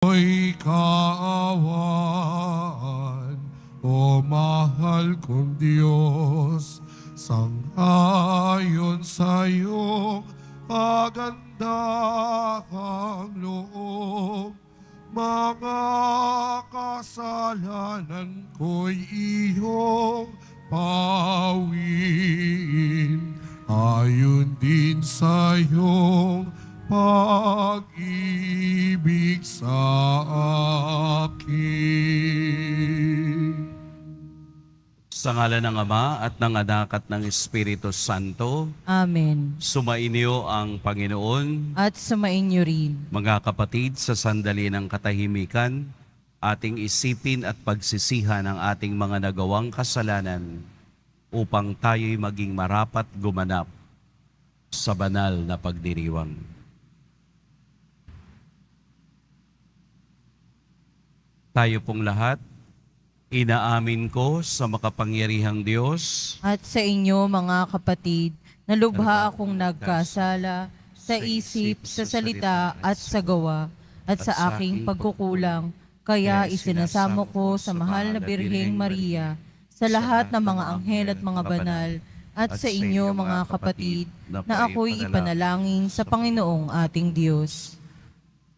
Ako'y kaawaan, o mahal kong Diyos, sangayon sa iyong kagandahang loob. Mga kasalanan ko'y iyong pawiin, ayon din sa iyong pag-ibig sa akin. Sa ngalan ng Ama at ng Anak at ng Espiritu Santo, Amen. sumainyo ang Panginoon. At sumainyo rin. Mga kapatid, sa sandali ng katahimikan, ating isipin at pagsisihan ang ating mga nagawang kasalanan upang tayo'y maging marapat gumanap sa banal na pagdiriwang. Tayo pong lahat, inaamin ko sa makapangyarihang Diyos At sa inyo mga kapatid, na lubha akong nagkasala sa isip, sa salita at sa gawa, at sa aking pagkukulang. Kaya isinasamo ko sa mahal na Birheng Maria, sa lahat ng mga anghel at mga banal, at sa inyo mga kapatid, na ako'y ipanalangin sa Panginoong ating Diyos.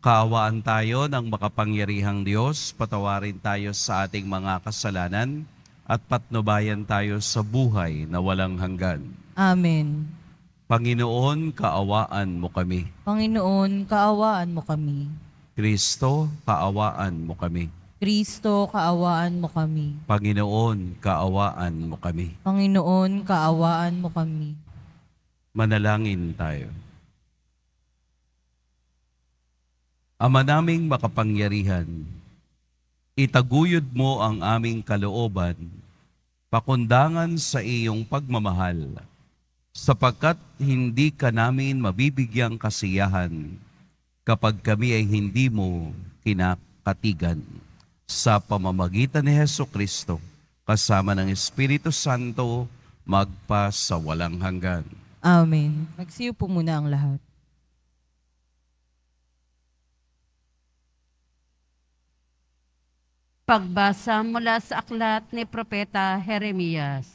Kaawaan tayo ng makapangyarihang Diyos, patawarin tayo sa ating mga kasalanan, at patnubayan tayo sa buhay na walang hanggan. Amen. Panginoon, kaawaan mo kami. Panginoon, kaawaan mo kami. Kristo, kaawaan mo kami. Kristo, kaawaan mo kami. Panginoon, kaawaan mo kami. Panginoon, kaawaan mo kami. Manalangin tayo. Ama naming makapangyarihan, itaguyod mo ang aming kalooban, pakundangan sa iyong pagmamahal, sapagkat hindi ka namin mabibigyang kasiyahan kapag kami ay hindi mo kinakatigan. Sa pamamagitan ni Hesukristo, kasama ng Espiritu Santo, magpa sa walang hanggan. Amen. Magsiyo po muna ang lahat. Pagbasa mula sa aklat ni Propeta Jeremias.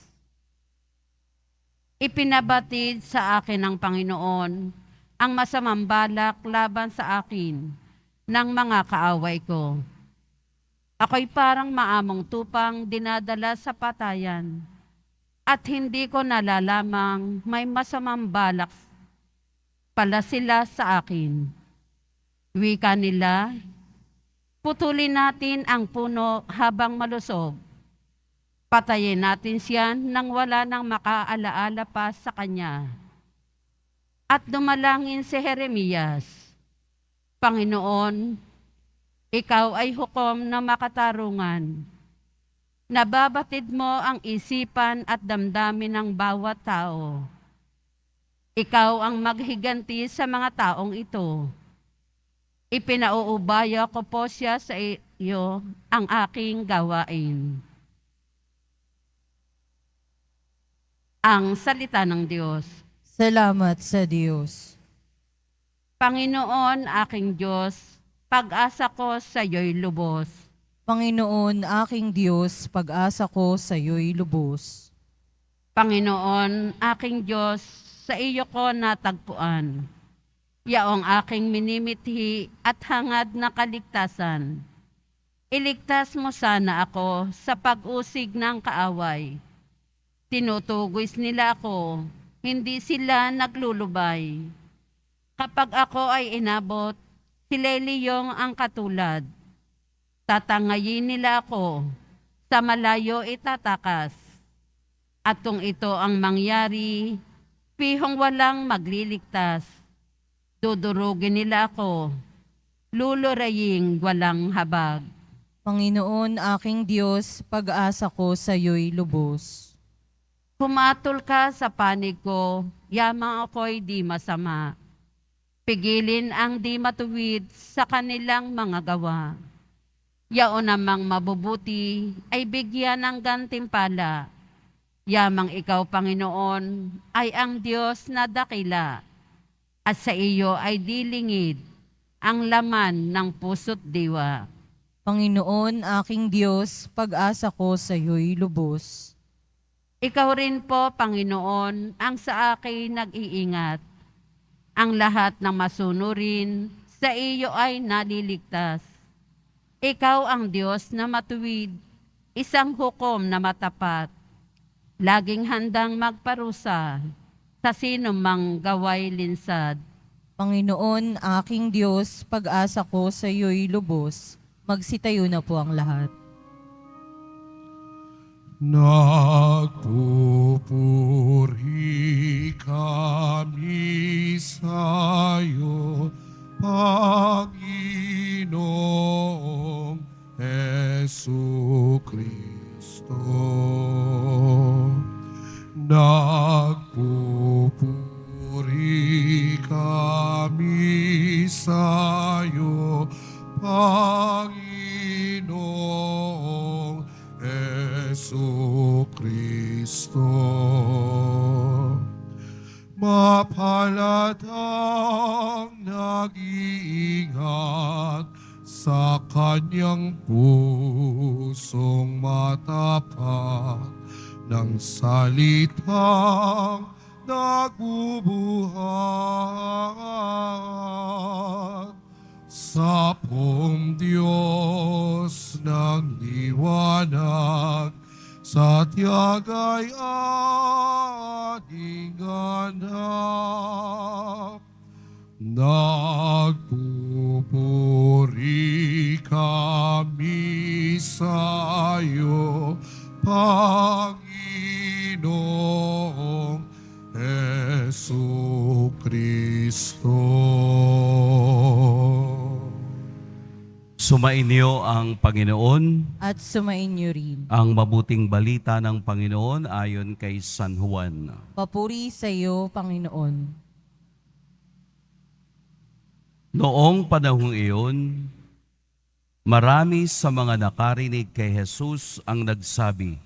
Ipinabatid sa akin ng Panginoon ang masamang balak laban sa akin ng mga kaaway ko. Ako'y parang maamong tupang dinadala sa patayan at hindi ko nalalamang may masamang balak pala sila sa akin. Wika nila, putulin natin ang puno habang malusog. Patayin natin siya nang wala nang makaalaala pa sa kanya. At dumalangin si Jeremias, Panginoon, ikaw ay hukom na makatarungan. Nababatid mo ang isipan at damdamin ng bawat tao. Ikaw ang maghiganti sa mga taong ito. Ipinauubaya ko po siya sa iyo ang aking gawain. Ang salita ng Diyos. Salamat sa Diyos. Panginoon, aking Diyos, pag-asa ko sa iyo'y lubos. Panginoon, aking Diyos, pag-asa ko sa iyo'y lubos. Panginoon, aking Diyos, sa iyo ko natagpuan. Yaong aking minimithi at hangad na kaligtasan. Iligtas mo sana ako sa pag-usig ng kaaway. Tinutugis nila ako, hindi sila naglulubay. Kapag ako ay inabot, sila'y liyong ang katulad. Tatangayin nila ako, sa malayo itatakas. At kung ito ang mangyari, pihong walang magliligtas. Dudurugin nila ako, luluraying walang habag. Panginoon, aking Diyos, pag-asa ko sa iyo'y lubos. Humatol ka sa panig ko, yamang ako'y di masama. Pigilin ang di matuwid sa kanilang mga gawa. Yaon namang mabubuti ay bigyan ng gantimpala. Yamang ikaw, Panginoon, ay ang Diyos na dakila. At sa iyo ay dilingid ang laman ng puso't diwa. Panginoon, aking Diyos, pag-asa ko sa iyo'y lubos. Ikaw rin po, Panginoon, ang sa akin nag-iingat. Ang lahat ng masunurin sa iyo ay naliligtas. Ikaw ang Diyos na matuwid, isang hukom na matapat. Laging handang magparusa sa sino mang gaway linsad. Panginoon, aking Diyos, pag-asa ko sa iyo'y lubos. Magsitayo na po ang lahat. Nagpupuri kami sa'yo, Panginoong Jesucristo. Nagpupuri kami sa'yo, Panginoong Jesucristo. Mapalad ang nag-iingat sa kanyang pusong matapat ng salitang nagbubuhat. Sa pong Diyos ng liwanag, sa tiyagay ating ganap. Nagpupuri kami sa'yo, Panginoong Jesucristo. Sumainyo ang Panginoon. At sumainyo rin. Ang mabuting balita ng Panginoon ayon kay San Juan. Papuri sa iyo, Panginoon. Noong panahong iyon, marami sa mga nakarinig kay Jesus ang nagsabi,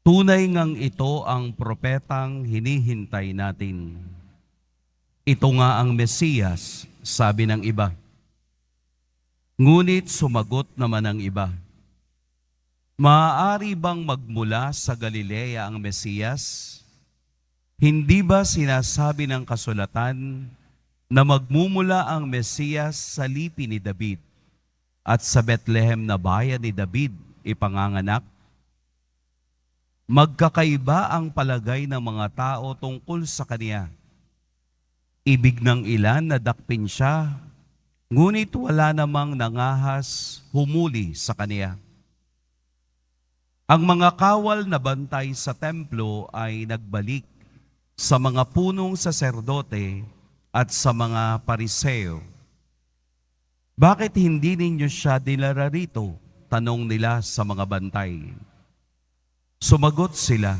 "Tunay ngang ito ang propetang hinihintay natin. Ito nga ang Mesiyas," sabi ng iba. Ngunit sumagot naman ang iba, "Maaari bang magmula sa Galilea ang Mesiyas? Hindi ba sinasabi ng kasulatan na magmumula ang Mesiyas sa lipi ni David at sa Bethlehem na bayan ni David ipanganganak? Magkakaiba ang palagay ng mga tao tungkol sa kaniya. Ibig ng ilan na dakpin siya, ngunit wala namang nangahas humuli sa kaniya. Ang mga kawal na bantay sa templo ay nagbalik sa mga punong saserdote at sa mga pariseo. Bakit hindi ninyo siya dinala rito? Tanong nila sa mga bantay. Sumagot sila,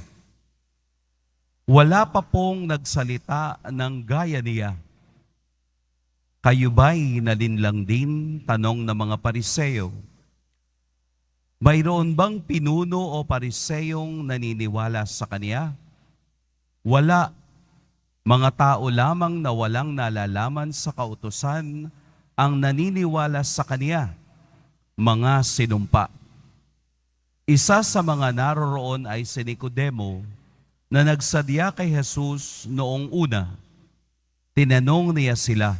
wala pa pong nagsalita ng gaya niya. Kayo ba'y nalinlang din? Tanong ng mga pariseo. Mayroon bang pinuno o pariseyong naniniwala sa kaniya? Wala. Mga tao lamang na walang nalalaman sa kautusan ang naniniwala sa kaniya, mga sinumpa. Isa sa mga naroroon ay si Nicodemo na nagsadya kay Jesus noong una. Tinanong niya sila,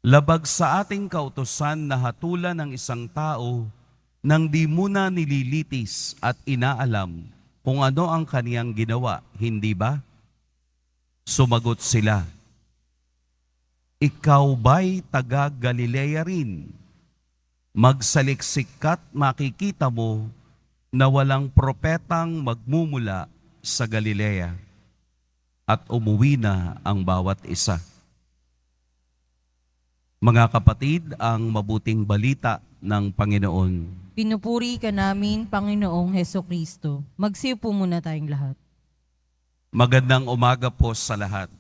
labag sa ating kautusan na hatulan ng isang tao nang di muna nililitis at inaalam kung ano ang kaniyang ginawa, hindi ba? Sumagot sila, ikaw ba'y taga Galilea rin? Magsaliksik ka't makikita mo na walang propetang magmumula sa Galilea. At umuwi na ang bawat isa. Mga kapatid, ang mabuting balita ng Panginoon. Pinupuri ka namin, Panginoong Hesukristo. Magsiupo muna tayong lahat. Magandang umaga po sa lahat.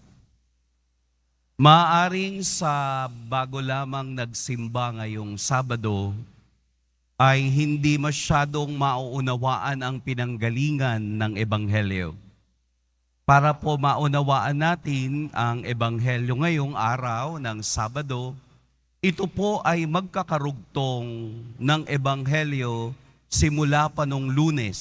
Maaring sa bago lamang nagsimba ngayong Sabado, ay hindi masyadong mauunawaan ang pinanggalingan ng Ebanghelyo. Para po maunawaan natin ang Ebanghelyo ngayong araw ng Sabado, Ito po ay magkakarugtong ng Ebanghelyo simula pa nung Lunes,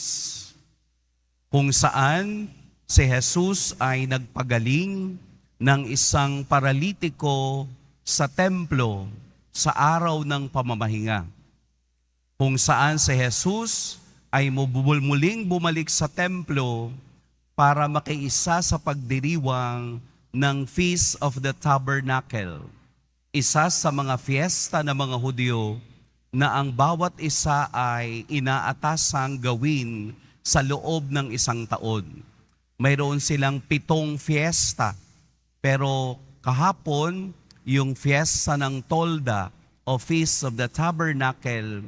kung saan si Jesus ay nagpagaling ng isang paralitiko sa templo sa araw ng pamamahinga. Kung saan si Jesus ay muling bumalik sa templo para makiisa sa pagdiriwang ng Feast of the Tabernacle, isa sa mga fiesta ng mga Hudyo na ang bawat isa ay inaatasang gawin sa loob ng isang taon. Mayroon silang 7 fiesta, pero kahapon yung fiesta ng Tolda o Feast of the Tabernacle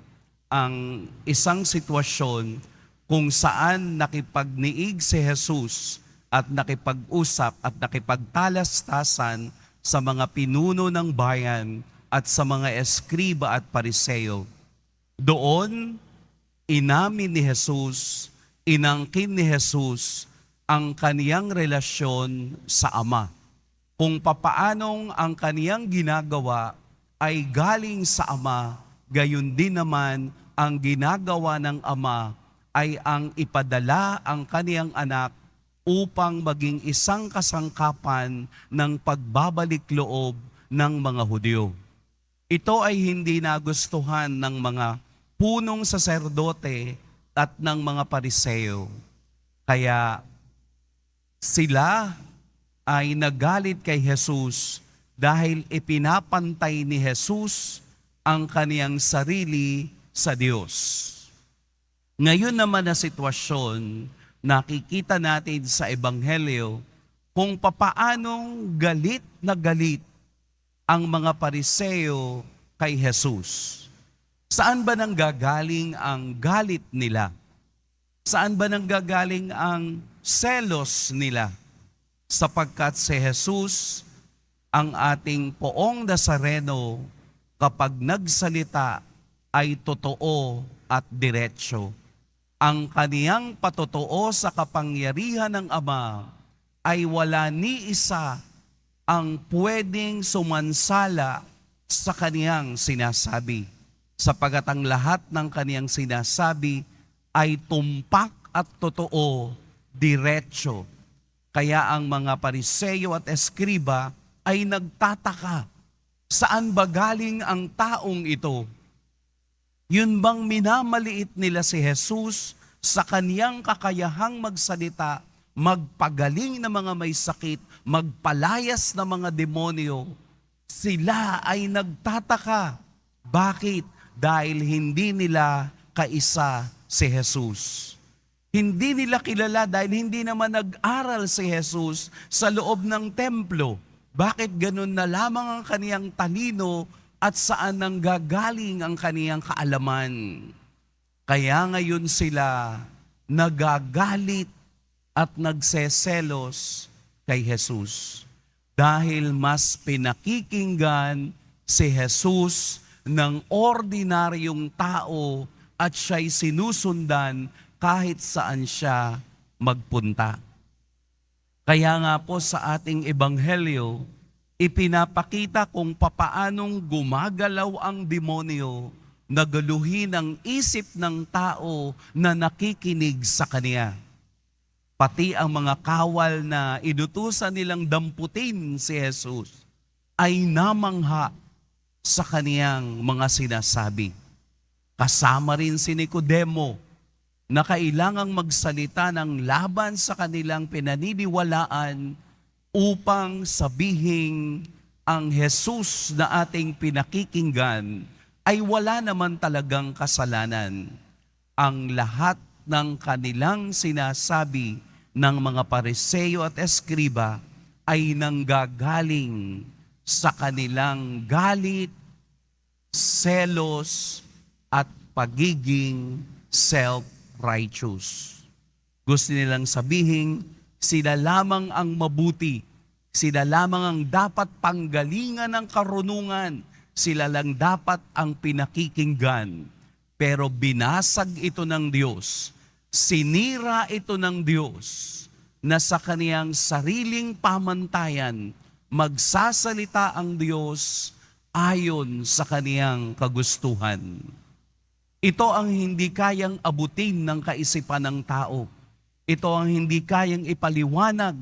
ang isang sitwasyon kung saan nakipagniig si Jesus at nakipag-usap at nakipagtalastasan sa mga pinuno ng bayan at sa mga eskriba at pariseo. Doon, inamin ni Jesus, inangkin ni Jesus ang kaniyang relasyon sa Ama. Kung papaanong ang kaniyang ginagawa ay galing sa Ama, gayon din naman ang ginagawa ng Ama ay ang ipadala ang kaniyang anak upang maging isang kasangkapan ng pagbabalik loob ng mga Hudyo. Ito ay hindi nagustuhan ng mga punong saserdote at ng mga pariseo. Kaya sila ay nagalit kay Jesus dahil ipinapantay ni Jesus ang kaniyang sarili sa Diyos. Ngayon naman na sitwasyon, nakikita natin sa Ebanghelyo kung papaanong galit na galit ang mga pariseo kay Jesus. Saan ba nanggagaling ang galit nila? Saan ba nanggagaling ang selos nila? Sapagkat si Jesus, ang ating poong Nazareno, kapag nagsalita ay totoo at diretsyo. Ang kaniyang patotoo sa kapangyarihan ng Ama ay wala ni isa ang pwedeng sumansala sa kaniyang sinasabi. Sapagat ang lahat ng kaniyang sinasabi ay tumpak at totoo, diretsyo. Kaya ang mga pariseo at eskriba ay nagtataka, saan ba galing ang taong ito? Yun bang minamaliit nila si Jesus sa kaniyang kakayahang magsalita, magpagaling ng mga may sakit, magpalayas ng mga demonyo? Sila ay nagtataka. Bakit? Dahil hindi nila kaisa si Jesus. Hindi nila kilala dahil hindi naman nag-aral si Jesus sa loob ng templo. Bakit ganun na lamang ang kaniyang talino at saan nanggagaling ang kaniyang kaalaman? Kaya ngayon sila nagagalit at nagseselos kay Jesus. Dahil mas pinakikinggan si Jesus ng ordinaryong tao at siya'y sinusundan kahit saan siya magpunta. Kaya nga po sa ating Ebanghelyo, ipinapakita kung papaanong gumagalaw ang demonyo na galuhin ang isip ng tao na nakikinig sa kaniya. Pati ang mga kawal na inutusan nilang damputin si Jesus ay namangha sa kaniyang mga sinasabi. Kasama rin si Nicodemo na kailangang magsalita ng laban sa kanilang pinaniniwalaan upang sabihin ang Jesus na ating pinakikinggan ay wala naman talagang kasalanan. Ang lahat ng kanilang sinasabi ng mga pariseo at eskriba ay nanggagaling sa kanilang galit, selos, at pagiging self-righteous. Gusto nilang sabihin, sila lamang ang mabuti, sila lamang ang dapat panggalingan ng karunungan, sila lang dapat ang pinakikinggan. Pero binasag ito ng Diyos, sinira ito ng Diyos, na sa kaniyang sariling pamantayan, magsasalita ang Diyos ayon sa kaniyang kagustuhan. Ito ang hindi kayang abutin ng kaisipan ng tao. Ito ang hindi kayang ipaliwanag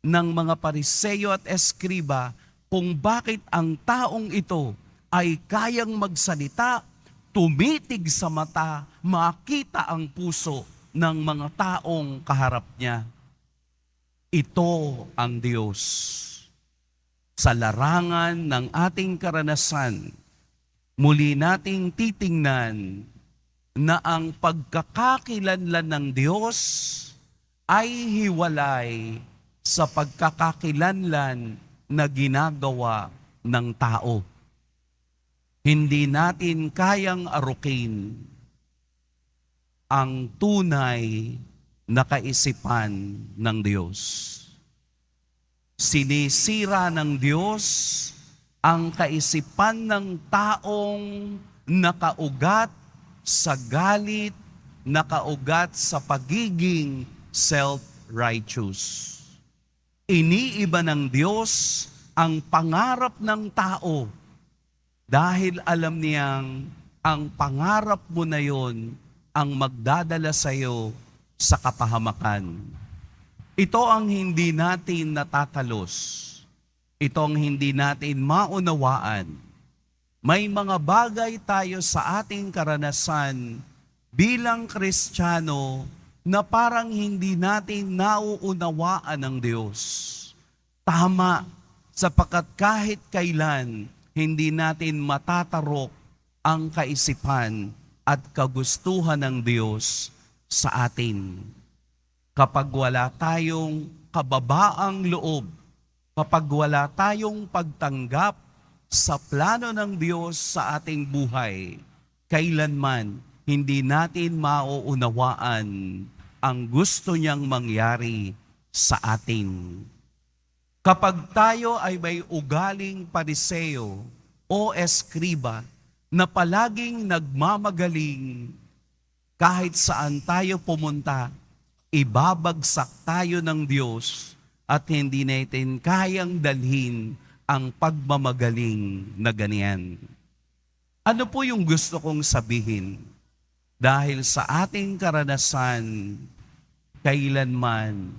ng mga Pariseo at Eskriba kung bakit ang taong ito ay kayang magsalita, tumitig sa mata, makita ang puso ng mga taong kaharap niya. Ito ang Diyos. Sa larangan ng ating karanasan, muli nating titingnan na ang pagkakakilanlan ng Diyos ay hiwalay sa pagkakakilanlan na ginagawa ng tao. Hindi natin kayang arukin ang tunay na kaisipan ng Diyos. Sinisira ng Diyos ang kaisipan ng taong nakaugat sa galit, nakaugat sa pagiging self-righteous. Iniiba ng Diyos ang pangarap ng tao dahil alam niyang ang pangarap mo na yon ang magdadala sa iyo sa kapahamakan. Ito ang hindi natin natatalos. Ito ang hindi natin maunawaan. May mga bagay tayo sa ating karanasan bilang Kristiyano na parang hindi natin nauunawaan ng Diyos. Tama, sapagkat kahit kailan hindi natin matatarok ang kaisipan at kagustuhan ng Diyos sa atin. Kapag wala tayong kababaang loob, kapag wala tayong pagtanggap sa plano ng Diyos sa ating buhay, kailanman hindi natin mauunawaan ang gusto niyang mangyari sa atin. Kapag tayo ay may ugaling Pariseo o Eskriba na palaging nagmamagaling, kahit saan tayo pumunta, ibabagsak tayo ng Diyos at hindi natin kayang dalhin ang pagmamagaling na ganyan. Ano po yung gusto kong sabihin? Dahil sa ating karanasan, kailanman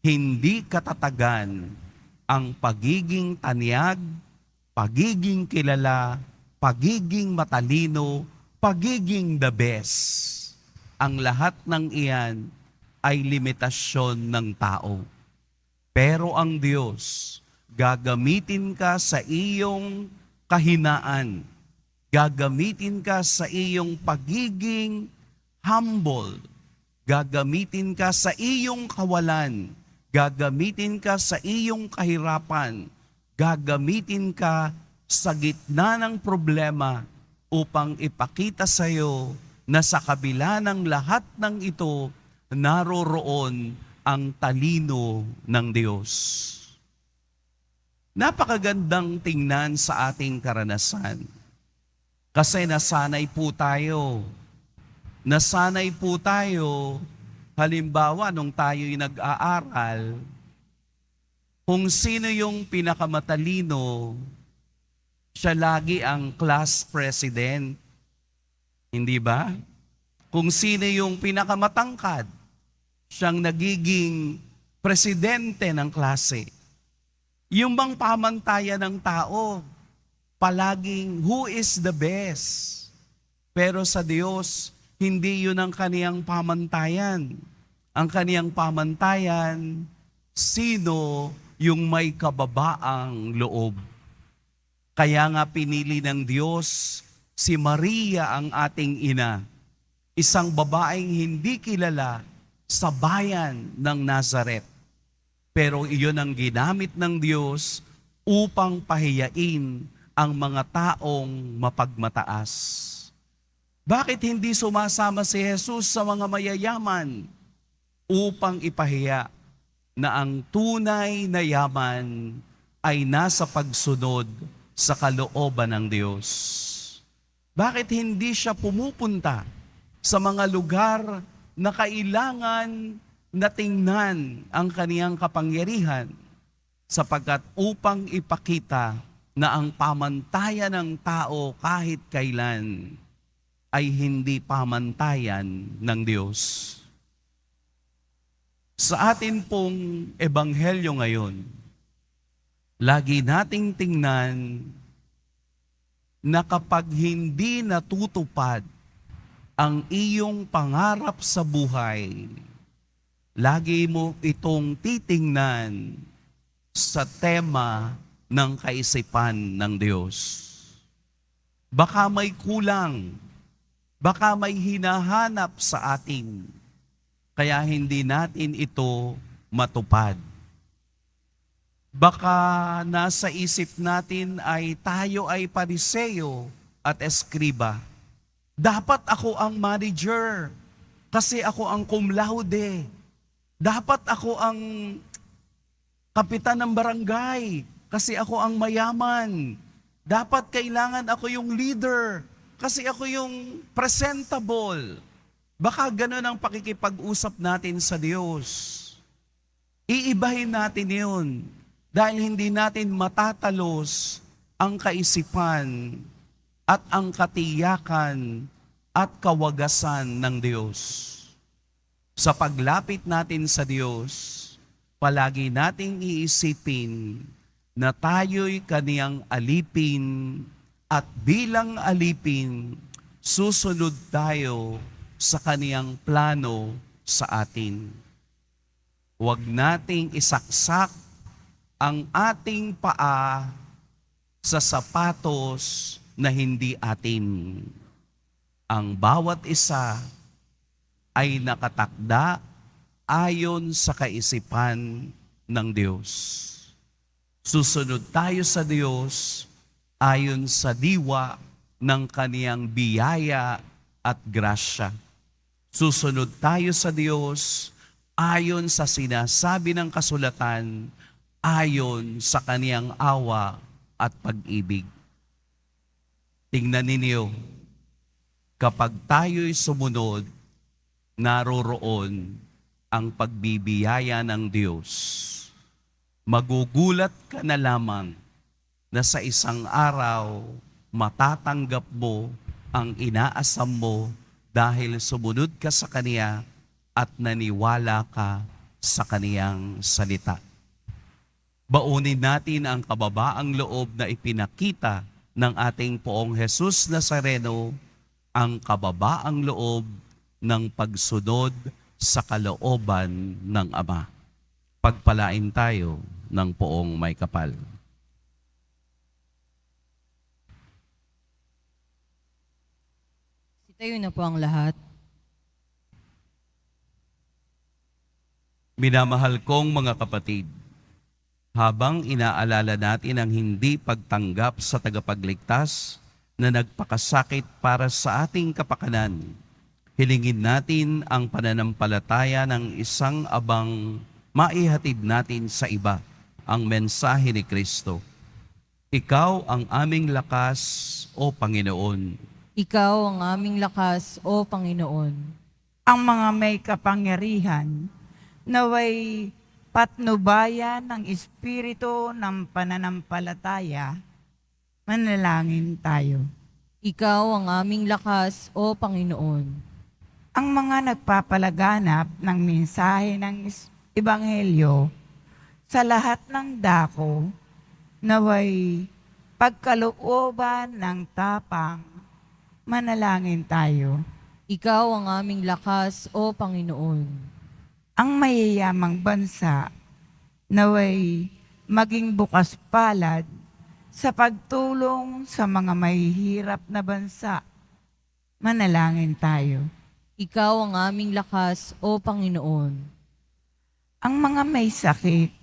hindi katatagan ang pagiging tanyag, pagiging kilala, pagiging matalino, pagiging the best. Ang lahat ng iyan ay limitasyon ng tao. Pero ang Diyos, gagamitin ka sa iyong kahinaan, gagamitin ka sa iyong pagiging humble, gagamitin ka sa iyong kawalan, gagamitin ka sa iyong kahirapan, gagamitin ka sa gitna ng problema upang ipakita sa iyo na sa kabila ng lahat ng ito, naroroon ang talino ng Diyos. Napakagandang tingnan sa ating karanasan. Kasi nasanay po tayo. Nasanay po tayo, halimbawa nung tayo'y nag-aaral, kung sino yung pinakamatalino, siya lagi ang class president. Hindi ba? Kung sino yung pinakamatangkad, siyang nagiging presidente ng klase. Yung bang pamantayan ng tao, palaging who is the best. Pero sa Diyos, hindi yun ang kaniyang pamantayan. Ang kaniyang pamantayan, sino yung may kababaang loob. Kaya nga pinili ng Diyos si Maria ang ating ina, isang babaeng hindi kilala sa bayan ng Nazaret. Pero iyon ang ginamit ng Diyos upang pahiyain ang mga taong mapagmataas. Bakit hindi sumasama si Jesus sa mga mayayaman? Upang ipahiya na ang tunay na yaman ay nasa pagsunod sa kalooban ng Diyos. Bakit hindi siya pumupunta sa mga lugar na kailangan na tingnan ang kaniyang kapangyarihan? Sapagkat upang ipakita na ang pamantayan ng tao kahit kailan ay hindi pamantayan ng Diyos. Sa atin pong ebanghelyo ngayon, lagi nating tingnan na kapag hindi natutupad ang iyong pangarap sa buhay, lagi mo itong titingnan sa tema ng kaisipan ng Diyos. Baka may kulang, baka may hinahanap sa atin, kaya hindi natin ito matupad. Baka nasa isip natin ay tayo ay Pariseo at Eskriba. Dapat ako ang manager kasi ako ang cum laude. Dapat ako ang kapitan ng barangay kasi ako ang mayaman. Dapat kailangan ako yung leader kasi ako yung presentable. Baka ganun ang pakikipag-usap natin sa Diyos. Iibahin natin yun dahil hindi natin matatalos ang kaisipan at ang katiyakan at kawagasan ng Diyos. Sa paglapit natin sa Diyos, palagi nating iisipin na tayo'y kaniyang alipin at bilang alipin, susunod tayo sa kaniyang plano sa atin. Huwag nating isaksak ang ating paa sa sapatos na hindi atin. Ang bawat isa ay nakatakda ayon sa kaisipan ng Diyos. Susunod tayo sa Diyos ayon sa diwa ng kaniyang biyaya at grasya. Susunod tayo sa Diyos ayon sa sinasabi ng kasulatan, ayon sa kaniyang awa at pag-ibig. Tingnan ninyo, kapag tayo'y sumunod, naroroon ang pagbibiyaya ng Diyos. Magugulat ka na lamang na sa isang araw, matatanggap mo ang inaasam mo dahil sumunod ka sa Kaniya at naniwala ka sa Kaniyang salita. Baunin natin ang kababaang loob na ipinakita ng ating Poong Jesus Nazareno, ang kababaang loob ng pagsunod sa kalooban ng Ama. Pagpalain tayo ng Poong may kapal. Sitayo na po ang lahat. Minamahal kong mga kapatid, habang inaalala natin ang hindi pagtanggap sa tagapagligtas na nagpakasakit para sa ating kapakanan, hilingin natin ang pananampalataya ng isang abang maihatid natin sa iba, ang mensahe ni Kristo. Ikaw ang aming lakas, O Panginoon. Ikaw ang aming lakas, O Panginoon. Ang mga may kapangyarihan, naway patnubayan ng espiritu ng pananampalataya, manalangin tayo. Ikaw ang aming lakas, O Panginoon. Ang mga nagpapalaganap ng mensahe ng Ebanghelyo sa lahat ng dako, naway pagkalooban ng tapang, manalangin tayo. Ikaw ang aming lakas, O Panginoon. Ang mayayamang bansa, naway maging bukas palad sa pagtulong sa mga mahihirap na bansa. Manalangin tayo. Ikaw ang aming lakas, O Panginoon. Ang mga may sakit,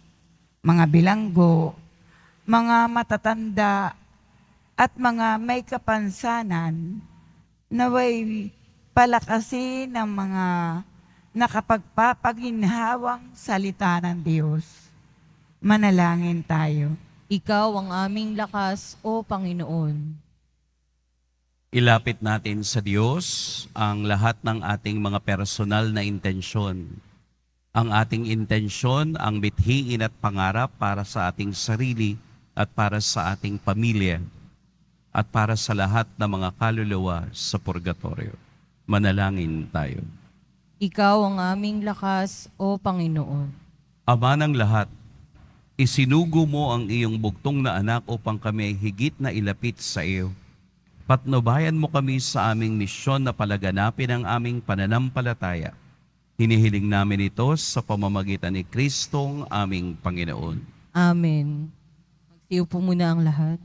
mga bilanggo, mga matatanda, at mga may kapansanan, naway palakasin ng mga nakapagpapaginhawang salita ng Diyos. Manalangin tayo. Ikaw ang aming lakas, O Panginoon. Ilapit natin sa Diyos ang lahat ng ating mga personal na intensyon. Ang ating intensyon, ang bithiin at pangarap para sa ating sarili at para sa ating pamilya, at para sa lahat ng mga kaluluwa sa purgatorio. Manalangin tayo. Ikaw ang aming lakas, O Panginoon. Ama ng lahat, isinugo mo ang iyong bugtong na anak upang kami ay higit na ilapit sa iyo. Patnubayan mo kami sa aming misyon na palaganapin ang aming pananampalataya. Hinihiling namin ito sa pamamagitan ni Kristong aming Panginoon. Amen. Magsiyo po muna ang lahat.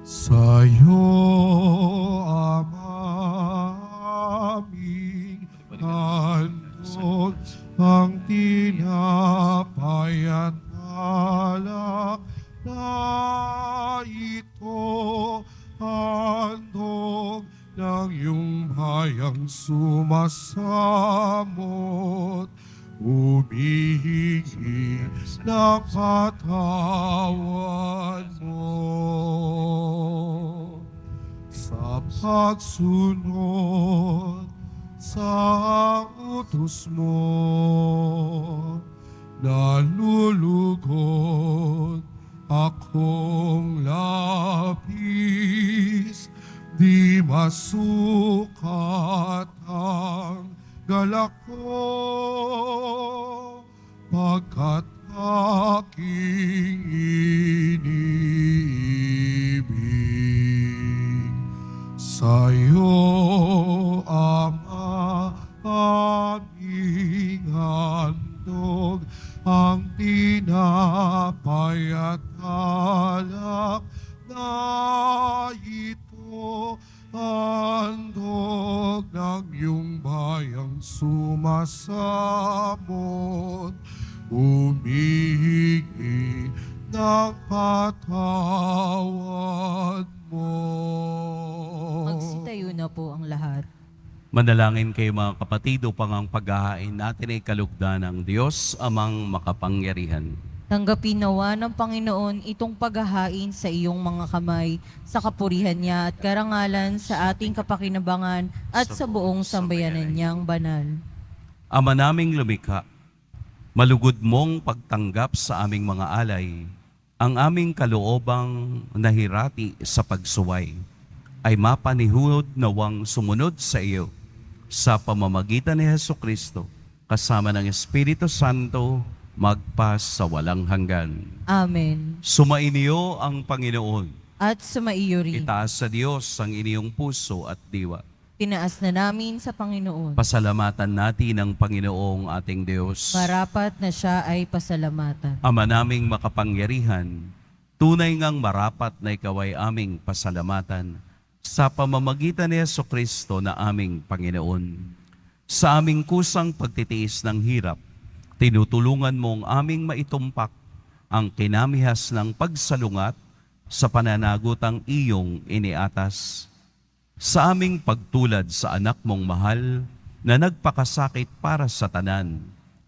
Sa'yo, Ama, aming handog ang tinapay at alak na ito, handog ng iyong bayang sumasamot, humihingi ng patawad mo sa pagsunod sa utos mo. Nalulugod akong labis, di masukat ang galak ko, pagkat aking iniibig. Sa'yo, Ama, aming handog ang tinapay at alak na ito, handog ng iyong bayang sumasamot, humihingi ng patawad mo. Magsitayo na po ang lahat. Manalangin kayo mga kapatid upang ang paghahain natin ay kalugdan ng Diyos amang makapangyarihan. Tanggapin nawa ng Panginoon itong paghahain sa iyong mga kamay, sa kapurihan niya at karangalan sa ating kapakinabangan at sa buong sambayanan niyang banal. Ama naming lumikha, malugod mong pagtanggap sa aming mga alay, ang aming kaloobang nahirati sa pagsuway, ay mapanihud nawang sumunod sa iyo sa pamamagitan ni Hesukristo, kasama ng Espiritu Santo, magpas sa walang hanggan. Amen. Sumainiyo ang Panginoon. At sumaiyo rin. Itaas sa Diyos ang inyong puso at diwa. Tinaas na namin sa Panginoon. Pasalamatan natin ang Panginoong ating Diyos. Marapat na siya ay pasalamatan. Ama naming makapangyarihan, tunay ngang marapat na ikaw ay aming pasalamatan sa pamamagitan ni Jesucristo na aming Panginoon. Sa aming kusang pagtitiis ng hirap, tinutulungan mong aming maitumpak ang kinamihas ng pagsalungat sa pananagutang iyong iniatas. Sa aming pagtulad sa anak mong mahal na nagpakasakit para sa tanan,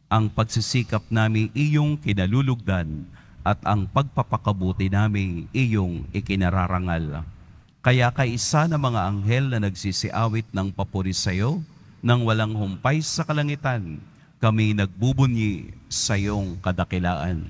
ang pagsisikap namin iyong kinalulugdan at ang pagpapakabuti namin iyong ikinararangal. Kaya kaisa ng mga anghel na nagsisiawit ng papuri sa iyo, nang walang humpay sa kalangitan, kami nagbubunyi sa iyong kadakilaan.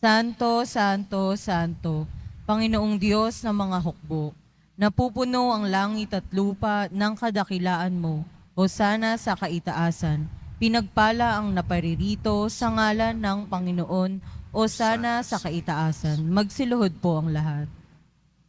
Santo, Santo, Santo, Panginoong Diyos ng mga hukbo, napupuno ang langit at lupa ng kadakilaan mo. Hosana sa kaitaasan. Pinagpala ang naparirito sa ngalan ng Panginoon. Hosana sa kaitaasan. Magsiluhod po ang lahat.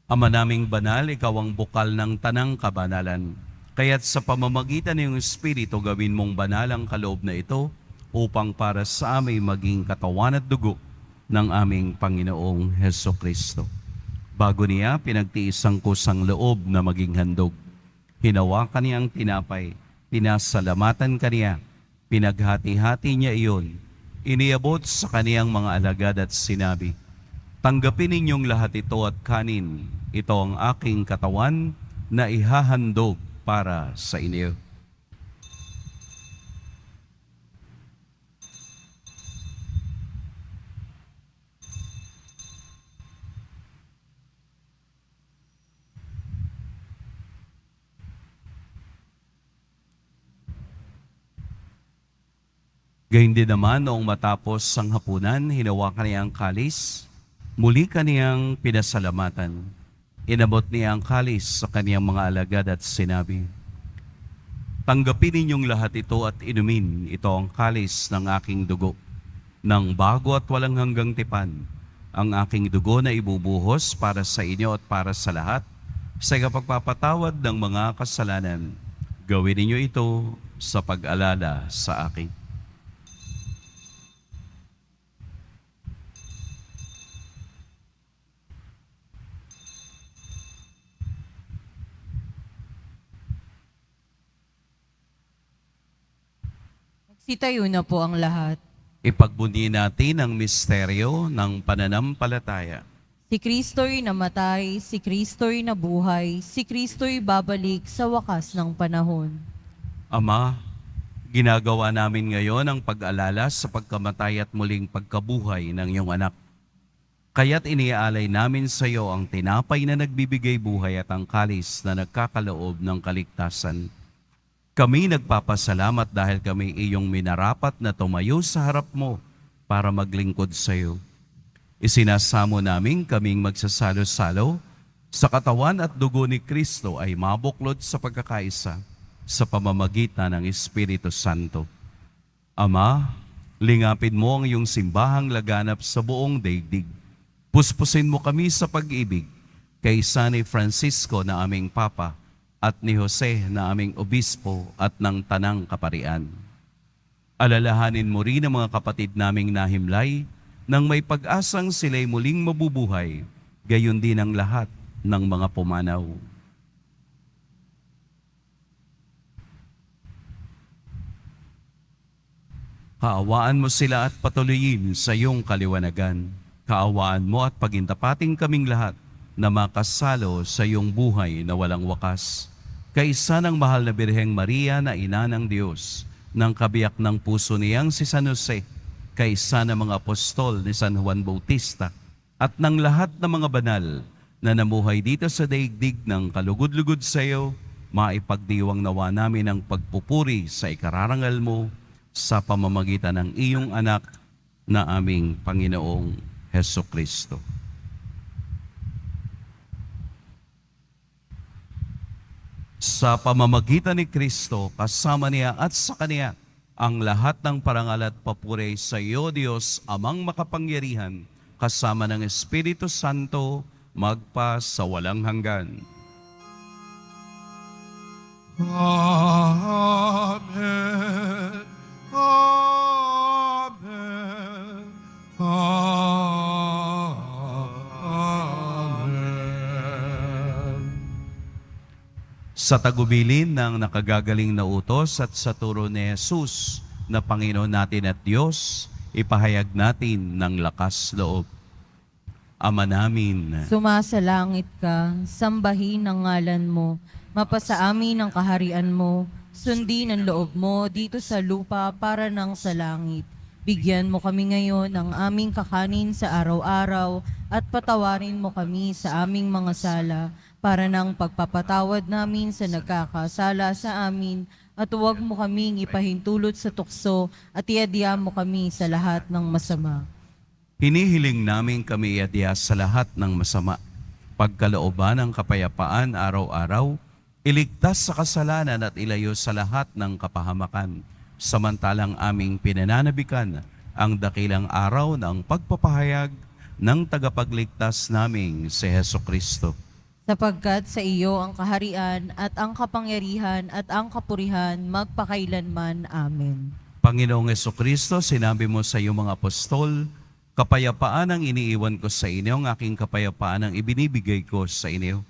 Ama naming banal, ikaw ang bukal ng tanang kabanalan. Kaya't sa pamamagitan ng Espiritu gawin mong banal ang kaloob na ito upang para sa amin maging katawan at dugo ng aming Panginoong Hesukristo. Bago niya pinagtiis ang kusang loob na maging handog, hinawakan niya ang tinapay, pinasalamatan kaniya, pinaghati-hati niya iyon, iniabot sa kaniyang mga alagad at sinabi, "Tanggapin ninyong lahat ito at kanin, ito ang aking katawan na ihahandog para sa inyo." Gayun din naman noong matapos ang hapunan, hinawakan niya ang kalis, muli kaniyang pinasalamatan. Inabot niya ang kalis sa kaniyang mga alagad at sinabi, "Tanggapin ninyong lahat ito at inumin, ito ang kalis ng aking dugo, ng bago at walang hanggang tipan, ang aking dugo na ibubuhos para sa inyo at para sa lahat, sa kapagpapatawad ng mga kasalanan. Gawin ninyo ito sa pag-alala sa akin." Sitayo na po ang lahat. Ipagbunyi natin ang misteryo ng pananampalataya. Si Kristo'y namatay, si Kristo'y nabuhay, si Kristo'y babalik sa wakas ng panahon. Ama, ginagawa namin ngayon ang pag-alala sa pagkamatay at muling pagkabuhay ng iyong anak. Kaya't iniaalay namin sa iyo ang tinapay na nagbibigay buhay at ang kalis na nagkakaloob ng kaligtasan. Kami nagpapasalamat dahil kami iyong minarapat na tumayo sa harap mo para maglingkod sa iyo. Isinasamo namin kaming magsasalo-salo sa katawan at dugo ni Kristo ay mabuklod sa pagkakaisa sa pamamagitan ng Espiritu Santo. Ama, lingapin mo ang iyong simbahang laganap sa buong daigdig. Puspusin mo kami sa pag-ibig kay San Francisco na aming Papa at ni Jose na aming Obispo at ng Tanang Kaparian. Alalahanin mo rin ang mga kapatid naming nahimlay nang may pag-asang sila'y muling mabubuhay, gayon din ang lahat ng mga pumanaw. Kaawaan mo sila at patuloyin sa iyong kaliwanagan. Kaawaan mo at pagintapating kaming lahat na makasalo sa iyong buhay na walang wakas. Kaisa ng mahal na Birheng Maria na ina ng Diyos, ng kabiyak ng puso niyang si San Jose, kaisa ng mga apostol ni San Juan Bautista, at ng lahat ng mga banal na namuhay dito sa daigdig ng kalugod-lugod sa iyo, maipagdiwang nawa namin ang pagpupuri sa ikararangal mo sa pamamagitan ng iyong anak na aming Panginoong Hesukristo. Sa pamamagitan ni Kristo, kasama niya at sa Kaniya, ang lahat ng parangal at papuri sa iyo, Diyos, Amang makapangyarihan, kasama ng Espiritu Santo, magpa sa walang hanggan. Amen. Amen. Amen. Sa tagubilin ng nakagagaling na utos at sa turo ni Jesus na Panginoon natin at Diyos, ipahayag natin ng lakas loob. Ama namin, Sumasalangit ka, sambahin ang ngalan mo, mapasa amin ang kaharian mo, sundin ang loob mo dito sa lupa para nang sa langit. Bigyan mo kami ngayon ng aming kakanin sa araw-araw at patawarin mo kami sa aming mga sala para nang pagpapatawad namin sa nagkakasala sa amin at huwag mo kaming ipahintulot sa tukso at iadya mo kami sa lahat ng masama. hinihiling namin kami iadya sa lahat ng masama, pagkalooban ng kapayapaan araw-araw, iligtas sa kasalanan at ilayo sa lahat ng kapahamakan, samantalang aming pinananabikan ang dakilang araw ng pagpapahayag ng tagapagligtas naming si Hesukristo. Sapagkat sa iyo ang kaharian at ang kapangyarihan at ang kapurihan magpakailanman. Amen. Panginoong Hesukristo, sinabi mo sa iyong mga apostol, kapayapaan ang iniiwan ko sa inyo, ang aking kapayapaan ang ibinibigay ko sa inyo.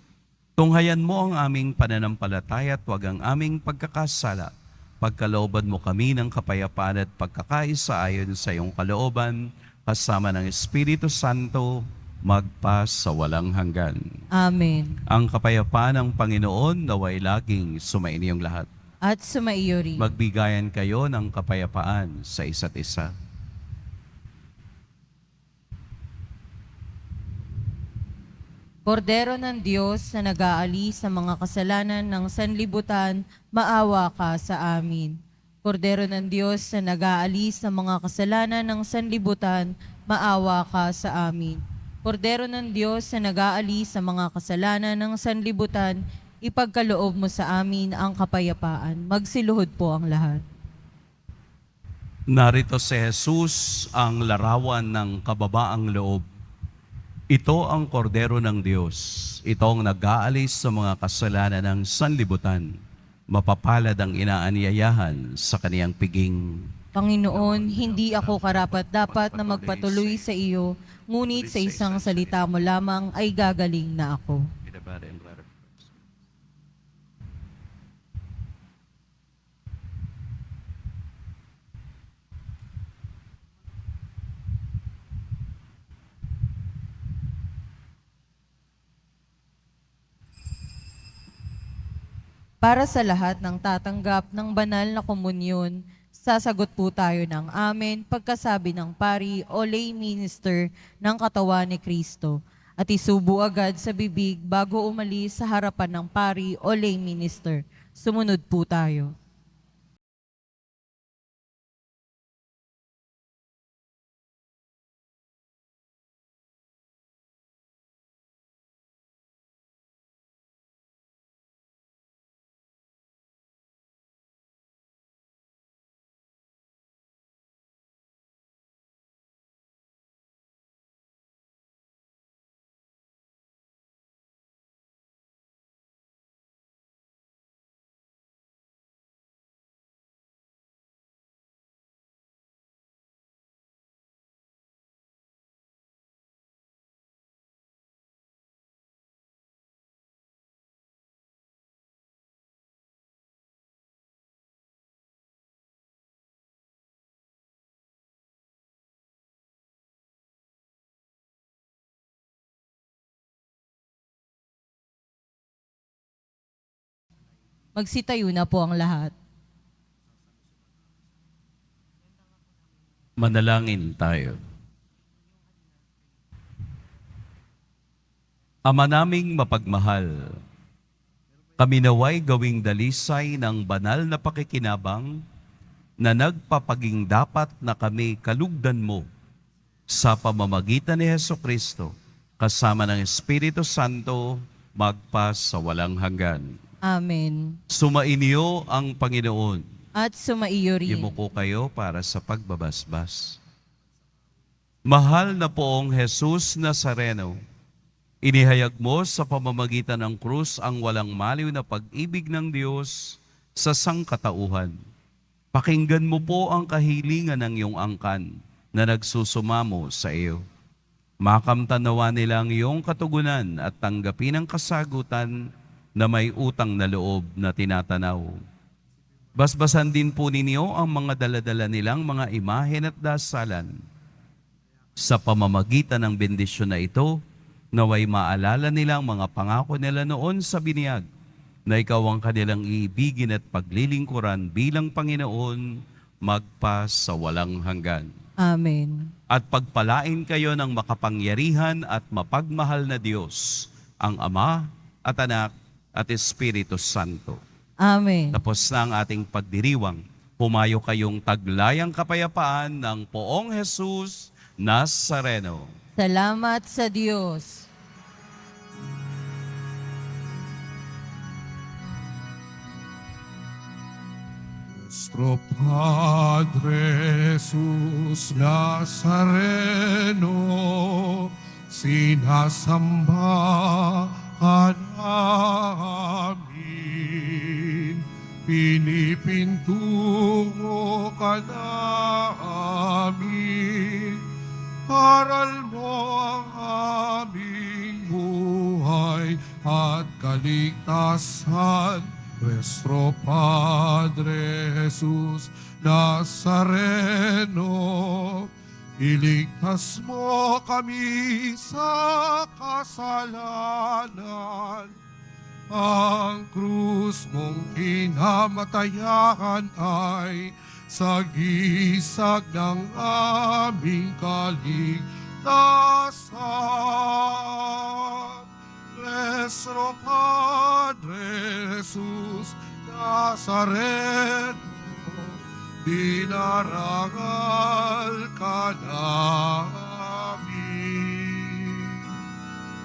Tunghayan mo ang aming pananampalataya at huwag ang aming pagkakasala. Pagkalooban mo kami ng kapayapaan at pagkakaisa ayon sa iyong kalooban, kasama ng Espiritu Santo, magpa sa walang hanggan. Amen. Ang kapayapaan ng Panginoon naway laging sumainyong lahat. At sumaiyo rin. Magbigayan kayo ng kapayapaan sa isa't isa. Kordero ng Diyos na nag-aalis sa mga kasalanan ng sanlibutan, maawa ka sa amin. Kordero ng Diyos na nag-aalis ng mga kasalanan ng sanlibutan, maawa ka sa amin. Kordero ng Diyos na nag-aalis ng mga kasalanan ng sanlibutan, ipagkaloob mo sa amin ang kapayapaan. Magsiluhod po ang lahat. Narito si Jesus, ang larawan ng kababaang loob. Ito ang kordero ng Diyos. Ito ang nag-aalis sa mga kasalanan ng sanlibutan. Mapapalad ang inaanyayahan sa kaniyang piging. Panginoon, hindi ako karapat-dapat na magpatuloy sa iyo, ngunit sa isang salita mo lamang ay gagaling na ako. Para sa lahat ng tatanggap ng banal na komunyon, sasagot po tayo ng amen pagkasabi ng pari o lay minister ng katawan ni Kristo at isubo agad sa bibig bago umalis sa harapan ng pari o lay minister. Sumunod po tayo. Magsitayo na po ang lahat. Manalangin tayo. Ama naming mapagmahal, kami naway gawing dalisay ng banal na pakikinabang na nagpapaging dapat na kami kalugdan mo sa pamamagitan ni Hesukristo kasama ng Espiritu Santo magpa sa walang hanggan. Amen. Sumainyo ang Panginoon. At sumaiyo rin. Yumuko kayo para sa pagbabasbas. Mahal na poong Jesus Nazareno, inihayag mo sa pamamagitan ng krus ang walang maliw na pag-ibig ng Diyos sa sangkatauhan. Pakinggan mo po ang kahilingan ng iyong angkan na nagsusumamo sa iyo. Makamtanawa nila ang iyong katugunan at tanggapin ang kasagutan na may utang na loob na tinatanaw. Basbasan din po ninyo ang mga daladala nilang mga imahen at dasalan. Sa pamamagitan ng bendisyon na ito, naway maalala nilang mga pangako nila noon sa biniyag, na ikaw ang kanilang iibigin at paglilingkuran bilang Panginoon, magpa sa walang hanggan. Amen. At pagpalain kayo ng makapangyarihan at mapagmahal na Diyos, ang Ama at Anak at Espiritu Santo. Amen. Tapos na ang ating pagdiriwang. Pumayo kayong taglayang kapayapaan ng poong Jesus Nazareno. Salamat sa Diyos. Nuestro Padre Jesus Nazareno, sinasamba ka namin, pinipintungo ka namin, aral mo ang aming buhay at kaligtasan. Nuestro Padre Jesus Nazareno, iligtas mo kami sa kasalanan. Ang krus mong kinamatayan ay sagisag ng aming kaligtasan. Nuestro Padre Jesus Nazareno, dinarangal ka namin.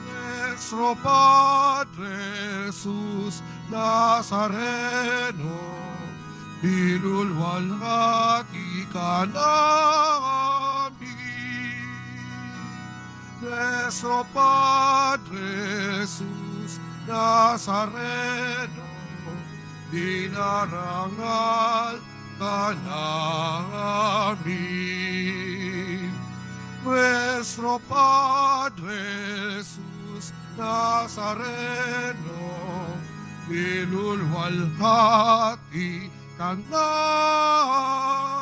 Nuestro Padre Jesus Nazareno, binulwalhati ka namin. Nuestro Padre Jesus Nazareno, dinarangal ka namin. Nuestro Padre Jesus Nazareno, binulwalhati ka namin.